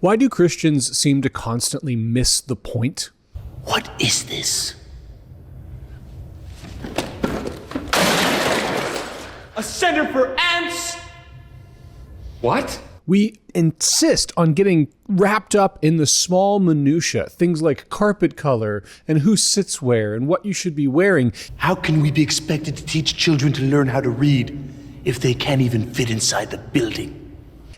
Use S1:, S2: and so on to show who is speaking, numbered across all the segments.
S1: Why do Christians seem to constantly miss the point?
S2: What is this?
S3: A center for ants? What?
S1: We insist on getting wrapped up in the small minutia, things like carpet color and who sits where and what you should be wearing.
S2: How can we be expected to teach children to learn how to read if they can't even fit inside the building?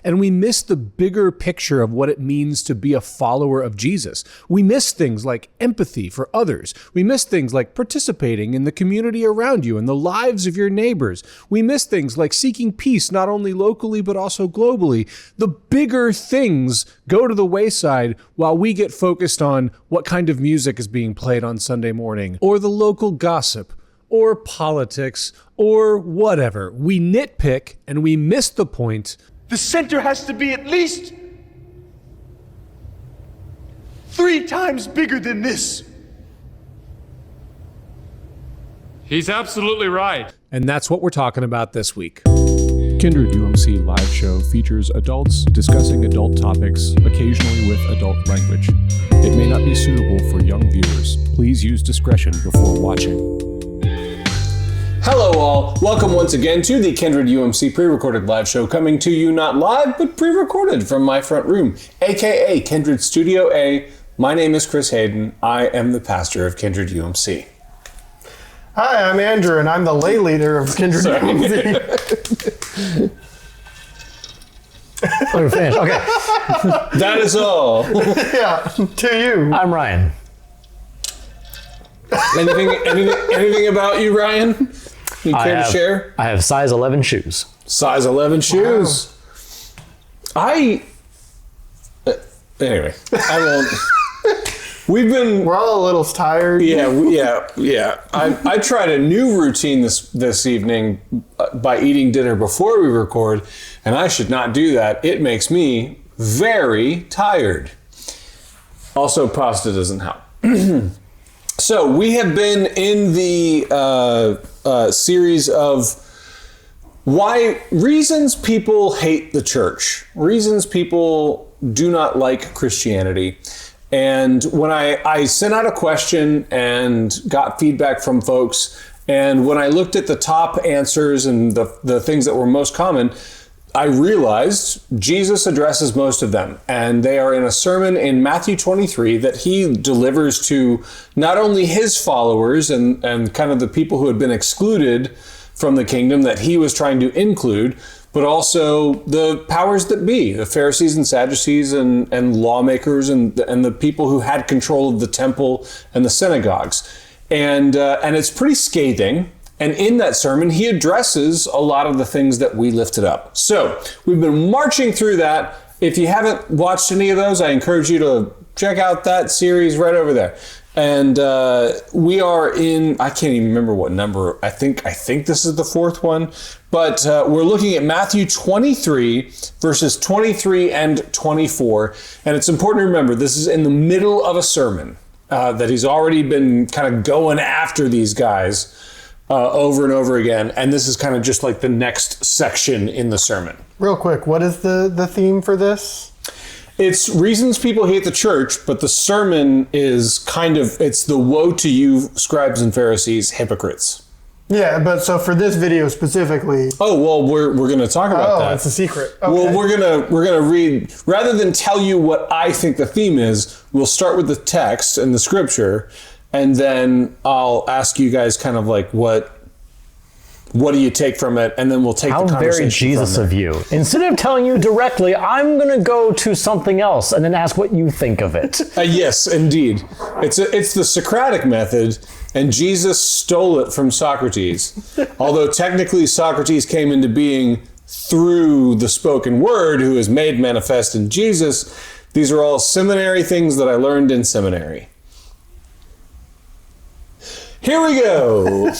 S1: And we miss the bigger picture of what it means to be a follower of Jesus. We miss things like empathy for others. We miss things like participating in the community around you and the lives of your neighbors. We miss things like seeking peace not only locally but also globally. The bigger things go to the wayside while we get focused on what kind of music is being played on Sunday morning, or the local gossip, or politics, or whatever. We nitpick and we miss the point.
S3: The center has to be at least 3 times bigger than this. He's absolutely right.
S1: And that's what we're talking about this week. Kindred UMC live show features adults discussing adult topics, occasionally with adult language. It may not be suitable for young viewers. Please use discretion before watching. Hello all, welcome once again to the Kindred UMC pre-recorded live show, coming to you not live, but pre-recorded from my front room, aka Kindred Studio A. My name is Chris Hayden. I am the pastor of Kindred UMC.
S4: Hi, I'm Andrew, and I'm the lay leader of Kindred UMC.
S5: We're finished. Okay.
S1: That is all.
S4: Yeah, to you.
S5: I'm Ryan.
S1: Anything about you, Ryan? You care to share?
S5: I have size 11 shoes.
S1: Size 11 shoes. Wow. Anyway, I won't. We're
S4: all a little tired.
S1: Yeah. I tried a new routine this evening by eating dinner before we record, and I should not do that. It makes me very tired. Also, pasta doesn't help. So we have been in the series of reasons people hate the church, reasons people do not like Christianity. And when I sent out a question and got feedback from folks, and when I looked at the top answers and the things that were most common, I realized Jesus addresses most of them, and they are in a sermon in Matthew 23 that he delivers to not only his followers and kind of the people who had been excluded from the kingdom that he was trying to include, but also the powers that be, the Pharisees and Sadducees and lawmakers and the people who had control of the temple and the synagogues. And it's pretty scathing. And in that sermon, he addresses a lot of the things that we lifted up. So we've been marching through that. If you haven't watched any of those, I encourage you to check out that series right over there. And we are in, I can't even remember what number, I think this is the 4th one, but we're looking at Matthew 23, verses 23 and 24. And it's important to remember, this is in the middle of a sermon that he's already been kind of going after these guys over and over again. And this is kind of just like the next section in the sermon.
S4: Real quick, what is the theme for this?
S1: It's reasons people hate the church, but the sermon is it's the woe to you, scribes and Pharisees, hypocrites.
S4: Yeah, but so for this video specifically.
S1: Oh, well, we're going to talk about that.
S4: Oh, it's a secret. Okay.
S1: Well, we're going to read, rather than tell you what I think the theme is, we'll start with the text and the scripture, and then I'll ask you guys kind of like what do you take from it, and then we'll take the conversation.
S5: How very Jesus of you. Instead of telling you directly, I'm going to go to something else and then ask what you think of it.
S1: Yes, indeed. It's the Socratic method, and Jesus stole it from Socrates. Although technically Socrates came into being through the spoken word, who is made manifest in Jesus. These are all seminary things that I learned in seminary. Here we go.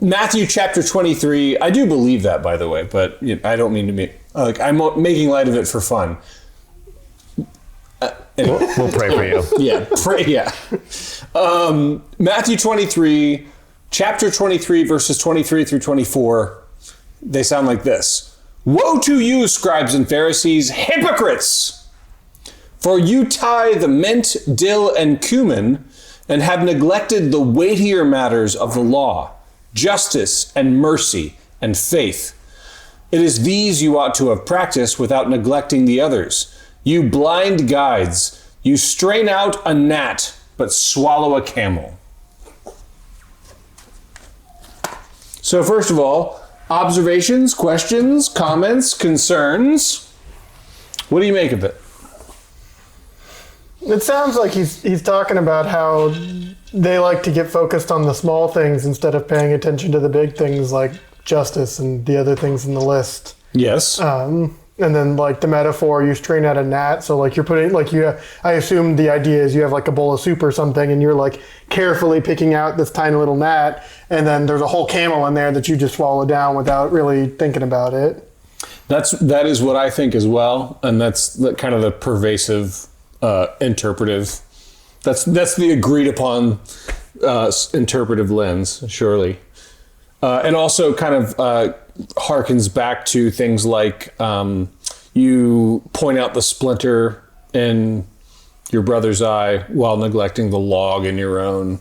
S1: Matthew chapter 23. I do believe that, by the way, but I don't mean to be I'm making light of it for fun.
S5: Anyway. We'll pray for you.
S1: Yeah, pray. Yeah. Matthew 23, chapter 23, verses 23 through 24. They sound like this: "Woe to you, scribes and Pharisees, hypocrites! For you tithe mint, dill, and cumin, and have neglected the weightier matters of the law, justice and mercy and faith. It is these you ought to have practiced without neglecting the others. You blind guides, you strain out a gnat, but swallow a camel. So first of all, observations, questions, comments, concerns. What do you make of it?
S4: It sounds like he's talking about how they like to get focused on the small things instead of paying attention to the big things like justice and the other things in the list.
S1: Yes.
S4: And then like the metaphor, you strain out a gnat. So like you're putting like I assume the idea is you have like a bowl of soup or something and you're like carefully picking out this tiny little gnat, and then there's a whole camel in there that you just swallow down without really thinking about it.
S1: That is what I think as well, and that's kind of the pervasive interpretive. That's the agreed upon interpretive lens, surely, and also kind of harkens back to things like you point out the splinter in your brother's eye while neglecting the log in your own.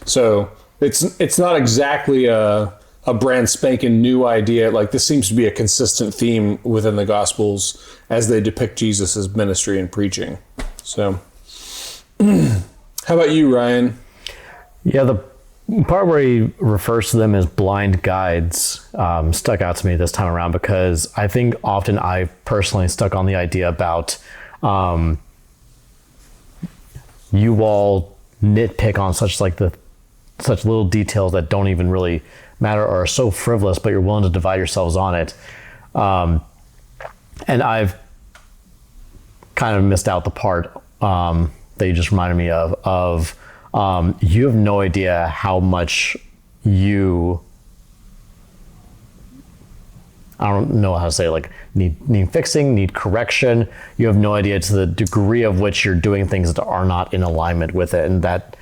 S1: So it's not exactly a brand spanking new idea. Like, this seems to be a consistent theme within the Gospels as they depict Jesus's ministry and preaching. So, how about you, Ryan?
S5: Yeah, the part where he refers to them as blind guides stuck out to me this time around, because I think often I personally stuck on the idea about you all nitpick on such little details that don't even really matter or are so frivolous, but you're willing to divide yourselves on it. And I've kind of missed out the part that you just reminded me of you have no idea how much you, I don't know how to say, like, need fixing, need correction. You have no idea to the degree of which you're doing things that are not in alignment with it. And that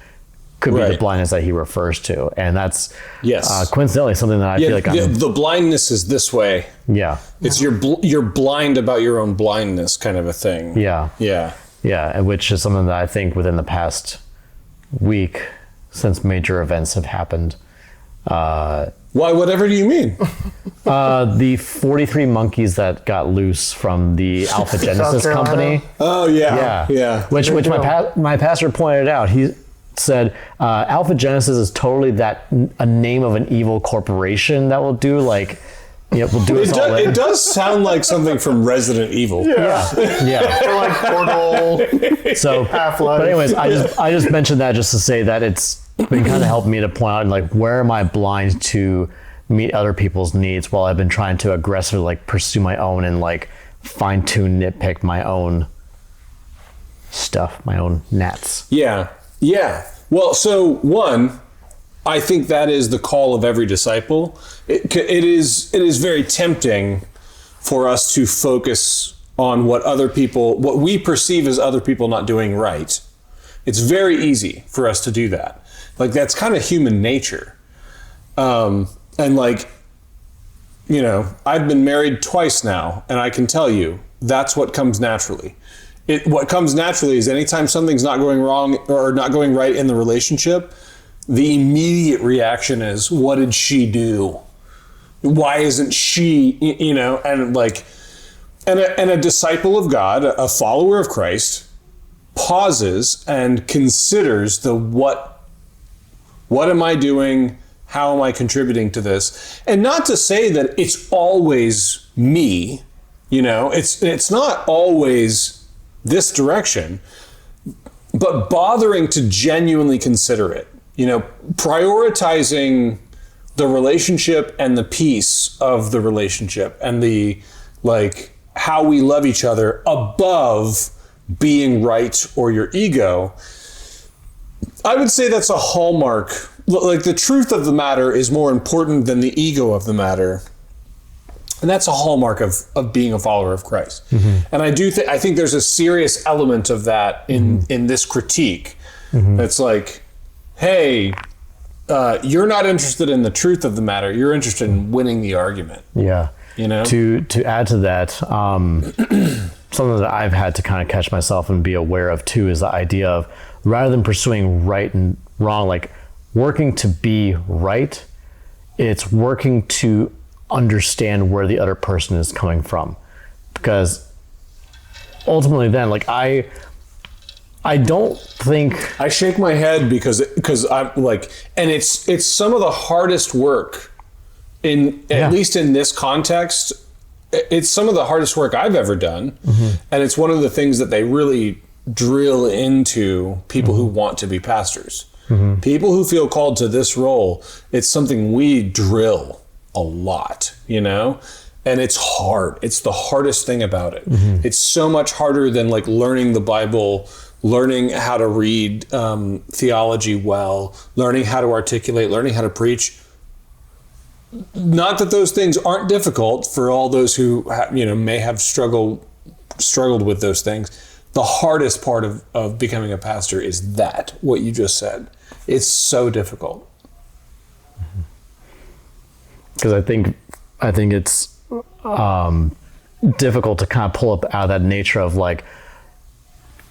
S5: could be the blindness that he refers to. And that's coincidentally something that I feel like
S1: the blindness is this way.
S5: Yeah.
S1: It's you're blind about your own blindness kind of a thing.
S5: Yeah.
S1: Yeah.
S5: Yeah. Which is something that I think within the past week, since major events have happened.
S1: Why? Whatever do you mean?
S5: The 43 monkeys that got loose from the Alpha Genesis company.
S1: Oh yeah.
S5: Which my pastor pointed out. He said Alpha Genesis is totally a name of an evil corporation that will do like. Yeah, we'll do
S1: it does sound like something from Resident Evil.
S5: Yeah.
S4: Or like Portal.
S5: So,
S4: Half-Life.
S5: but anyways, I just mentioned that just to say that it's been kind of helping me to point out, like, where am I blind to meet other people's needs while I've been trying to aggressively like pursue my own and like fine tune, nitpick my own stuff, my own gnats.
S1: Yeah. Well, so one, I think that is the call of every disciple. It is very tempting for us to focus on what we perceive as other people not doing right. It's very easy for us to do that. Like, that's kind of human nature. And like, you know, I've been married twice now, and I can tell you that's what comes naturally. What comes naturally is anytime something's not going wrong or not going right in the relationship, the immediate reaction is, what did she do? Why isn't she, you know, and like, and a disciple of God, a follower of Christ, pauses and considers what am I doing? How am I contributing to this? And not to say that it's always me, you know, it's not always this direction, but bothering to genuinely consider it. You know, prioritizing the relationship and the peace of the relationship and the, like, how we love each other above being right or your ego. I would say that's a hallmark. Like, the truth of the matter is more important than the ego of the matter. And that's a hallmark of being a follower of Christ. Mm-hmm. And I think there's a serious element of that in this critique. Mm-hmm. It's like, hey, you're not interested in the truth of the matter. You're interested in winning the argument.
S5: Yeah.
S1: You know?
S5: To add to that, something that I've had to kind of catch myself and be aware of too is the idea of, rather than pursuing right and wrong, like working to be right, it's working to understand where the other person is coming from. Because ultimately then, like I don't think...
S1: I shake my head because I'm like, and it's some of the hardest work at least in this context. It's some of the hardest work I've ever done. And it's one of the things that they really drill into people who want to be pastors. People who feel called to this role, it's something we drill a lot, you know? And it's hard. It's the hardest thing about it. It's so much harder than like learning the Bible, learning how to read theology well, learning how to articulate, learning how to preach. Not that those things aren't difficult for all those who may have struggled with those things. The hardest part of becoming a pastor is what you just said. It's so difficult.
S5: Because I think it's difficult to kind of pull up out of that nature of like,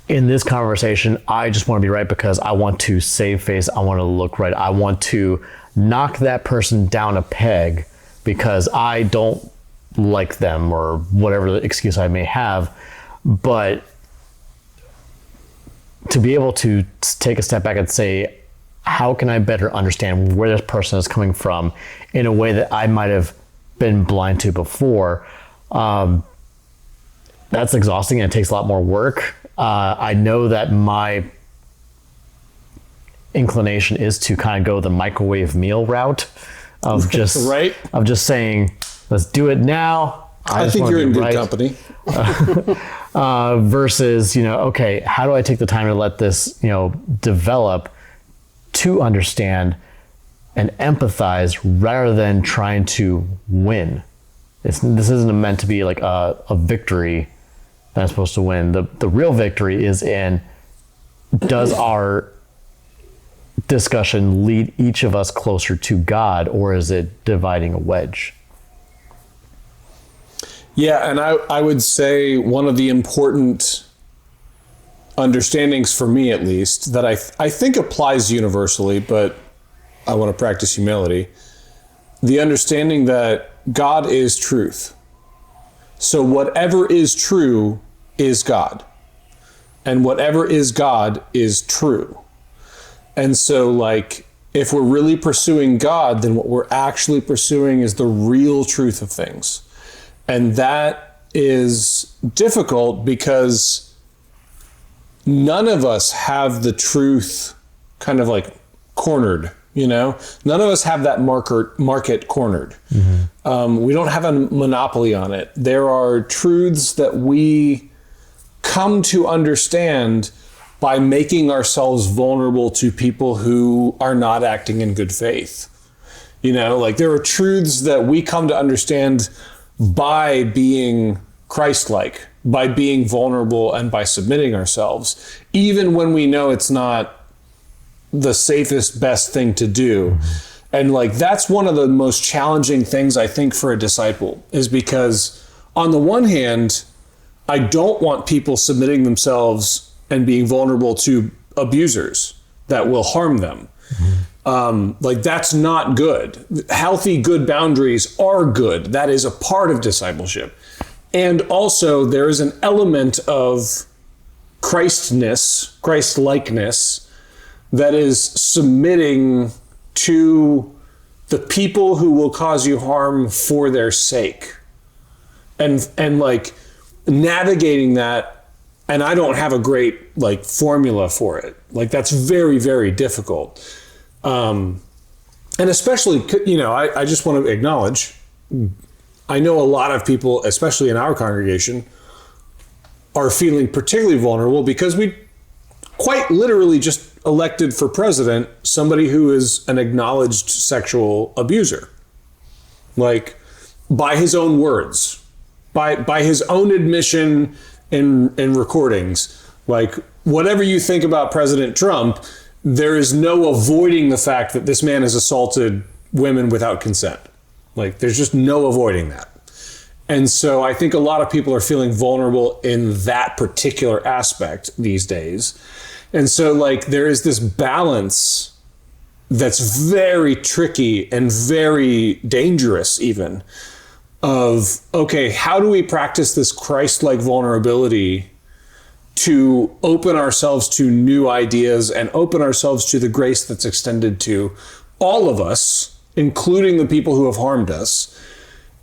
S5: in this conversation, I just want to be right because I want to save face. I want to look right. I want to knock that person down a peg because I don't like them or whatever the excuse I may have. But to be able to take a step back and say, how can I better understand where this person is coming from in a way that I might have been blind to before? That's exhausting and it takes a lot more work. I know that my inclination is to kind of go the microwave meal route of just of just saying, let's do it now.
S1: I think you're in good company.
S5: Versus, okay, how do I take the time to let this, develop to understand and empathize rather than trying to win? This isn't meant to be like a victory that I'm supposed to win. The real victory is in, does our discussion lead each of us closer to God, or is it dividing a wedge?
S1: Yeah, and I would say one of the important understandings for me, at least, that I think applies universally, but I want to practice humility, the understanding that God is truth. So whatever is true is God, and whatever is God is true. And so, like, if we're really pursuing God, then what we're actually pursuing is the real truth of things. And that is difficult because none of us have the truth kind of like cornered, None of us have that market cornered. We don't have a monopoly on it. There are truths that we come to understand by making ourselves vulnerable to people who are not acting in good faith. Like there are truths that we come to understand by being Christ-like, by being vulnerable and by submitting ourselves, even when we know it's not the safest, best thing to do. And like, that's one of the most challenging things I think for a disciple, is because on the one hand, I don't want people submitting themselves and being vulnerable to abusers that will harm them. Like that's not good. Healthy, good boundaries are good. That is a part of discipleship. And also there is an element of Christness, Christ-likeness, that is submitting to the people who will cause you harm for their sake. And like navigating that. And I don't have a great like formula for it. Like that's very, very difficult. And especially, I just want to acknowledge, I know a lot of people, especially in our congregation, are feeling particularly vulnerable because we quite literally just elected for president somebody who is an acknowledged sexual abuser. Like by his own words, by his own admission in recordings. Like whatever you think about President Trump, there is no avoiding the fact that this man has assaulted women without consent. Like there's just no avoiding that. And so I think a lot of people are feeling vulnerable in that particular aspect these days. And so like there is this balance that's very tricky and very dangerous even of, okay, how do we practice this Christ-like vulnerability to open ourselves to new ideas and open ourselves to the grace that's extended to all of us, including the people who have harmed us?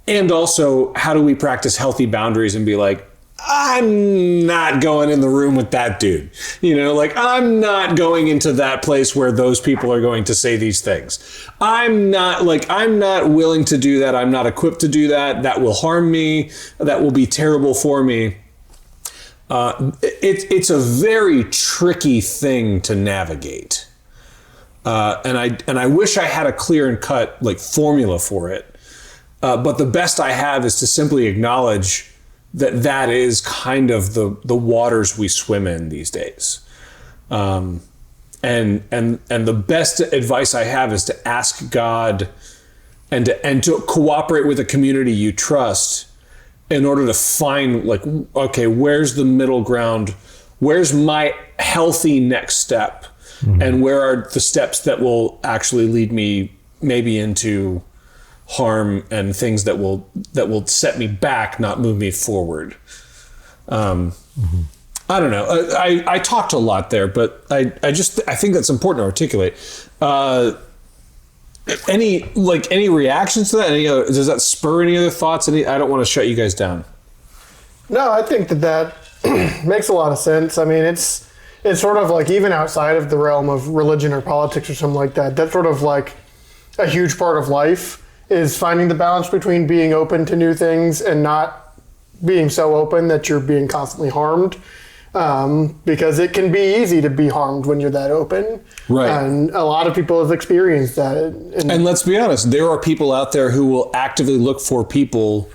S1: And also, how do we practice healthy boundaries and be like, I'm not going in the room with that dude. You know, like I'm not going into that place where those people are going to say these things. I'm not willing to do that. I'm not equipped to do that. That will harm me. That will be terrible for me. It's a very tricky thing to navigate. And I wish I had a clear and cut like formula for it. But the best I have is to simply acknowledge that is kind of the waters we swim in these days. And the best advice I have is to ask God and to cooperate with a community you trust in order to find like, okay, where's the middle ground? Where's my healthy next step? Mm-hmm. And where are the steps that will actually lead me maybe into harm and things that will set me back, not move me forward. I don't know. I talked a lot there, but I think that's important to articulate. Any reactions to that? Does that spur any other thoughts? I don't want to shut you guys down.
S4: No, I think that makes a lot of sense. I mean, it's sort of like even outside of the realm of religion or politics or something like that, that's sort of like a huge part of life is finding the balance between being open to new things and not being so open that you're being constantly harmed. Because it can be easy to be harmed when you're that open. Right. And a lot of people have experienced that. And let's be honest, there are people out there who will actively look for people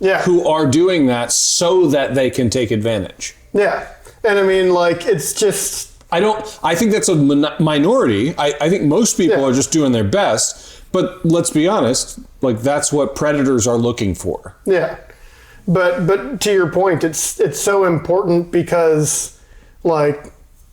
S4: who are doing that so that they can take advantage. Yeah. And I mean, like, it's just... I think that's a minority. I think most people are just doing their best. But let's be honest, like that's what predators are looking for. Yeah. But to your point, it's so important because, like,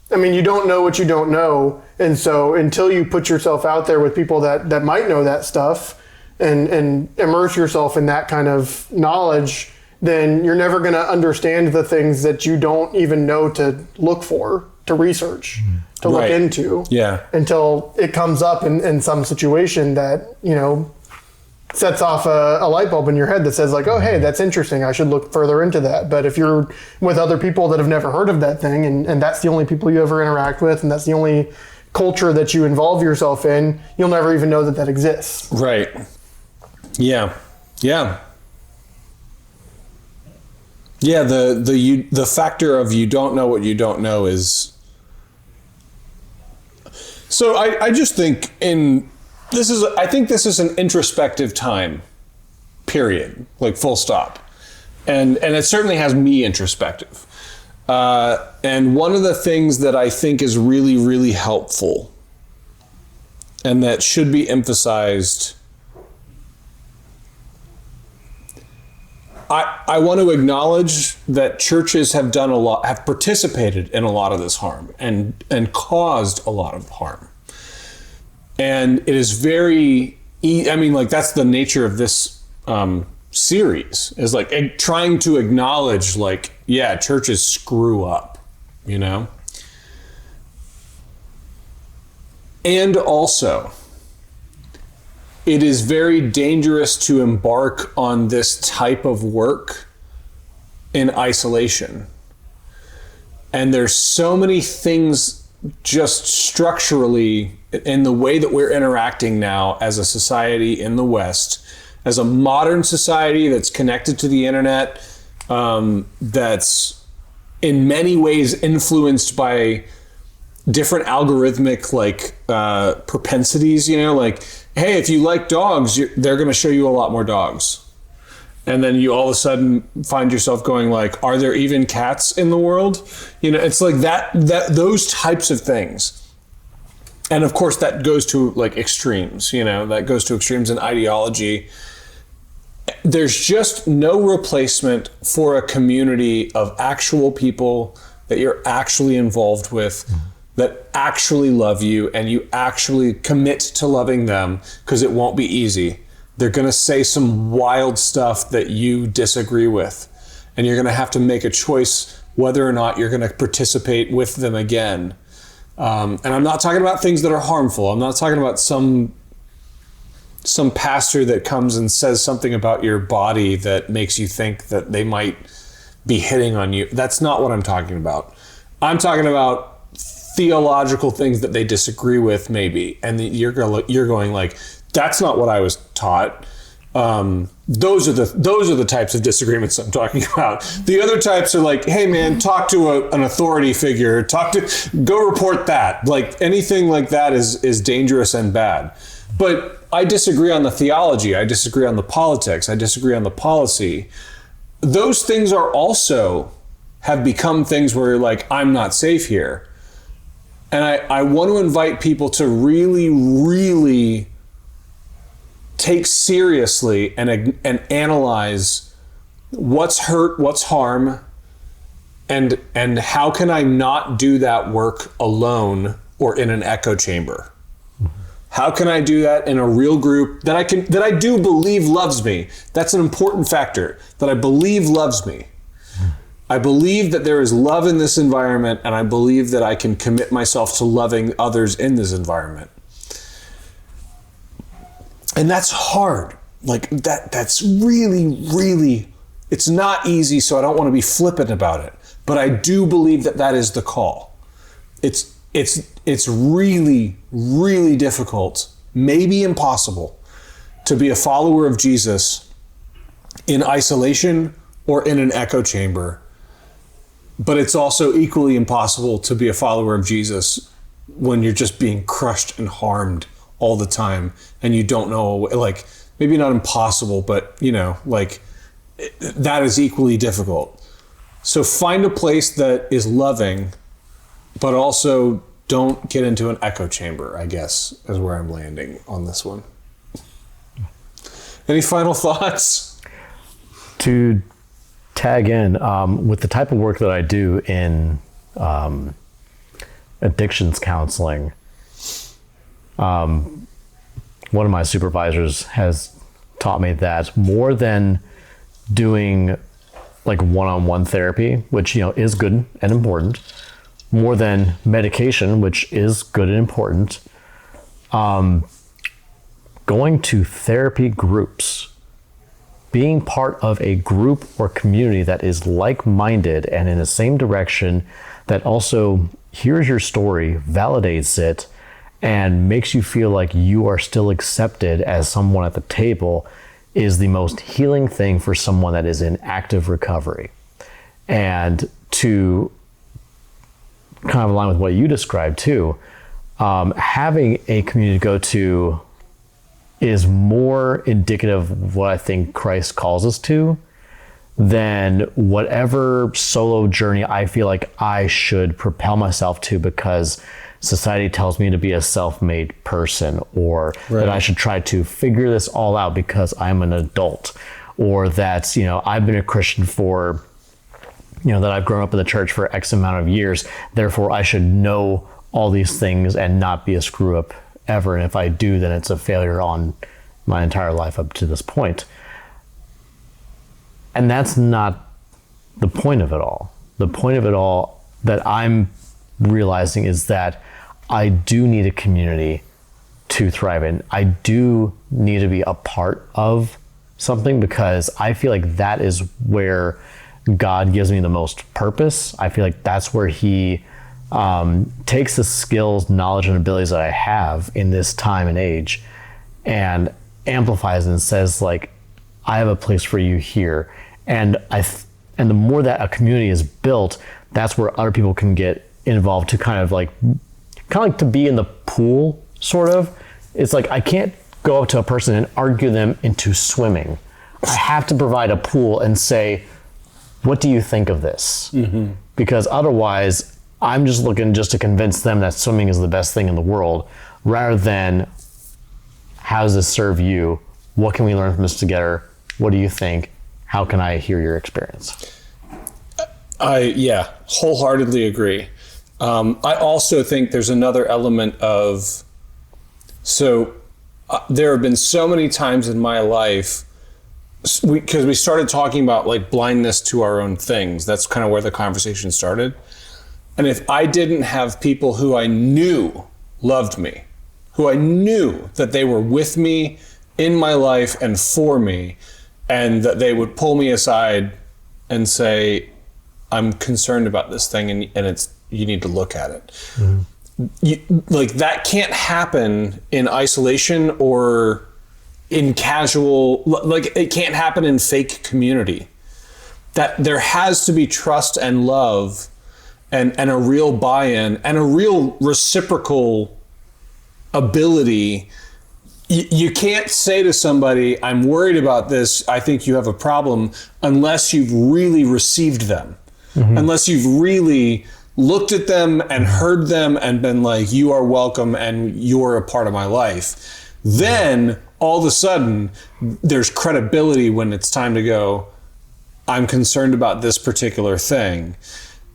S4: I mean, you don't know what you don't know. And so until you put yourself out there with people that might know that stuff and immerse yourself in that kind of knowledge, then you're never going to understand the things that you don't even know to look for, to research, to look into. Yeah. Until it comes up in some situation that, you know, sets off a light bulb in your head that says like, oh, hey, that's interesting. I should look further into that. But if you're with other people that have never heard of that thing and that's the only people you ever interact with and that's the only culture that you involve yourself in, you'll never even know that exists. Right. Yeah. Yeah. Yeah. The factor of you don't know what you don't know is... So I just think I think this is an introspective time, period, like full stop. And it certainly has me introspective. And one of the things that I think is really, really helpful and that should be emphasized, I want to acknowledge that churches have done a lot, have participated in a lot of this harm and caused a lot of harm. And it is very, I mean, like that's the nature of this series is like trying to acknowledge like, yeah, churches screw up, you know? And also, it is very dangerous to embark on this type of work in isolation. And there's so many things just structurally in the way that we're interacting now as a society in the West, as a modern society that's connected to the internet, that's in many ways influenced by different algorithmic like propensities, you know, like, hey, if you like dogs, they're going to show you a lot more dogs. And then you all of a sudden find yourself going like, are there even cats in the world? You know, it's like that those types of things. And of course that goes to like extremes, you know, that goes to extremes in ideology.
S1: there's just no replacement for a community of actual people that you're actually involved with, that actually love you, and you actually commit to loving them, because it won't be easy. They're going to say some wild stuff that you disagree with, and you're going to have to make a choice whether or not you're going to participate with them again. And I'm not talking about things that are harmful. I'm not talking about some pastor that comes and says something about your body that makes you think that they might be hitting on you. That's not what I'm talking about. I'm talking about theological things that they disagree with, maybe, and you're going like, that's not what I was taught. Those are the types of disagreements I'm talking about. The other types are like, hey man, talk to an authority figure, go report that. Like, anything like that is dangerous and bad. But I disagree on the theology. I disagree on the politics. I disagree on the policy. Those things are also have become things where you're like, I'm not safe here. And I want to invite people to really, really take seriously and analyze what's hurt, what's harm, and how can I not do that work alone or in an echo chamber? How can I do that in a real group that I do believe loves me? That's an important factor, that I believe loves me. I believe that there is love in this environment, and I believe that I can commit myself to loving others in this environment. And that's hard. Like that's really, really, it's not easy, so I don't want to be flippant about it. But I do believe that is the call. It's really, really difficult, maybe impossible, to be a follower of Jesus in isolation or in an echo chamber. But it's also equally impossible to be a follower of Jesus when you're just being crushed and harmed all the time and you don't know, like, maybe not impossible, but that is equally difficult. So find a place that is loving, but also don't get into an echo chamber, I guess, is where I'm landing on this one. Any final thoughts?
S5: To tag in, with the type of work that I do in addictions counseling, one of my supervisors has taught me that more than doing like one-on-one therapy, which is good and important, more than medication, which is good and important, going to therapy groups, being part of a group or community that is like-minded and in the same direction, that also hears your story, validates it, and makes you feel like you are still accepted as someone at the table, is the most healing thing for someone that is in active recovery. And to kind of align with what you described too, having a community to go to is more indicative of what I think Christ calls us to than whatever solo journey I feel like I should propel myself to because society tells me to be a self-made person, or that I should try to figure this all out because I'm an adult, or that, I've been a Christian for, that I've grown up in the church for X amount of years, therefore I should know all these things and not be a screw up ever. And if I do, then it's a failure on my entire life up to this point. And that's not the point of it all. The point of it all that I'm realizing is that I do need a community to thrive in. I do need to be a part of something because I feel like that is where God gives me the most purpose. I feel like that's where he takes the skills, knowledge, and abilities that I have in this time and age and amplifies and says, like, I have a place for you here. And the more that a community is built, that's where other people can get involved to kind of like to be in the pool, sort of. It's like, I can't go up to a person and argue them into swimming. I have to provide a pool and say, what do you think of this? Mm-hmm. Because otherwise, I'm just looking to convince them that swimming is the best thing in the world, rather than how does this serve you? What can we learn from this together? What do you think? How can I hear your experience?
S1: I wholeheartedly agree. I also think there's another element of, there have been so many times in my life, because we started talking about like blindness to our own things. That's kind of where the conversation started. And if I didn't have people who I knew loved me, who I knew that they were with me in my life and for me, and that they would pull me aside and say, I'm concerned about this thing, and you need to look at it. Mm-hmm. That can't happen in isolation or in casual, it can't happen in fake community. That there has to be trust and love and a real buy-in and a real reciprocal ability. You can't say to somebody, I'm worried about this, I think you have a problem, unless you've really received them. Mm-hmm. Unless you've really looked at them and heard them and been like, you are welcome and you're a part of my life. Then all of a sudden there's credibility when it's time to go, I'm concerned about this particular thing.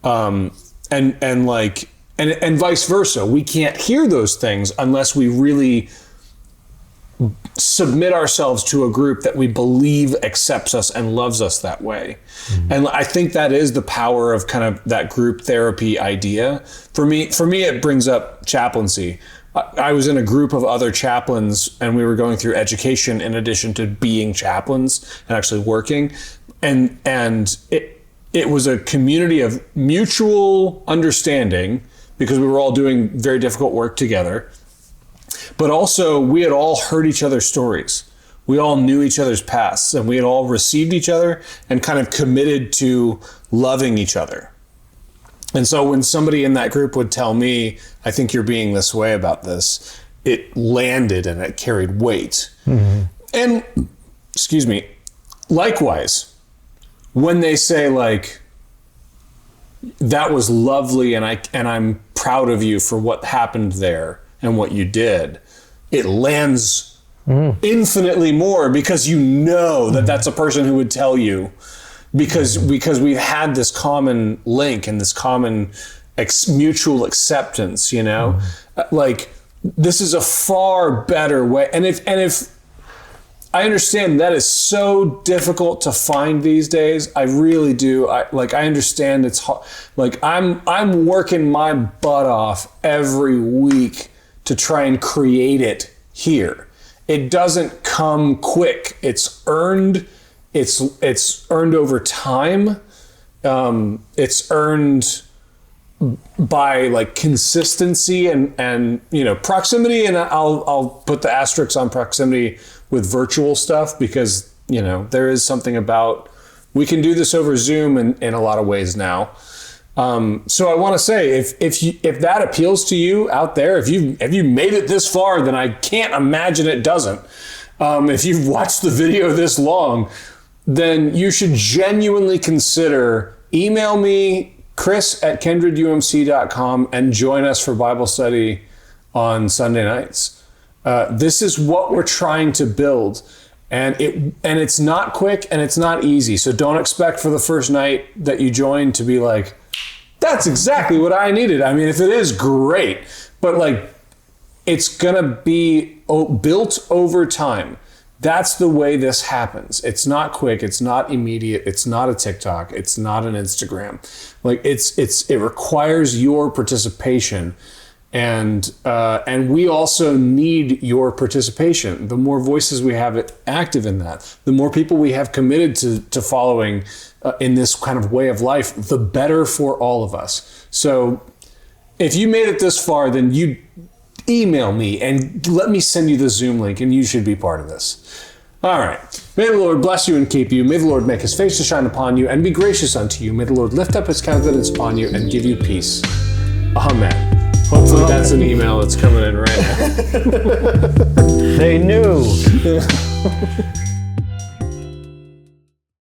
S1: And vice versa. We can't hear those things unless we really submit ourselves to a group that we believe accepts us and loves us that way. Mm-hmm. And I think that is the power of kind of that group therapy idea. For me, it brings up chaplaincy. I was in a group of other chaplains and we were going through education in addition to being chaplains and actually working. And it was a community of mutual understanding because we were all doing very difficult work together. But also, we had all heard each other's stories. We all knew each other's pasts, and we had all received each other and kind of committed to loving each other. And so when somebody in that group would tell me, I think you're being this way about this, it landed and it carried weight. Mm-hmm. And, excuse me, likewise, when they say like, that was lovely and I'm proud of you for what happened there and what you did, it lands infinitely more because you know that that's a person who would tell you because we've had this common link and this common mutual acceptance, you know, like this is a far better way. And if I understand that is so difficult to find these days, I really do. I understand it's hard. Like I'm working my butt off every week to try and create it here. It doesn't come quick. It's earned. It's earned over time. It's earned by like consistency and proximity. And I'll put the asterisks on proximity with virtual stuff because there is something about we can do this over Zoom in a lot of ways now. So I want to say, if that appeals to you out there, if you made it this far, then I can't imagine it doesn't. If you've watched the video this long, then you should genuinely consider email me, chris@kindredumc.com, and join us for Bible study on Sunday nights. This is what we're trying to build. And it's not quick and it's not easy. So don't expect for the first night that you join to be like, that's exactly what I needed. I mean, if it is, great. But like, it's gonna be built over time. That's the way this happens. It's not quick. It's not immediate. It's not a TikTok. It's not an Instagram. Like it requires your participation. And we also need your participation. The more voices we have active in that, the more people we have committed to following in this kind of way of life, the better for all of us. So if you made it this far, then you email me and let me send you the Zoom link and you should be part of this. All right. May the Lord bless you and keep you. May the Lord make his face to shine upon you and be gracious unto you. May the Lord lift up his countenance upon you and give you peace. Amen. Hopefully that's an email that's coming in right now.
S5: They knew.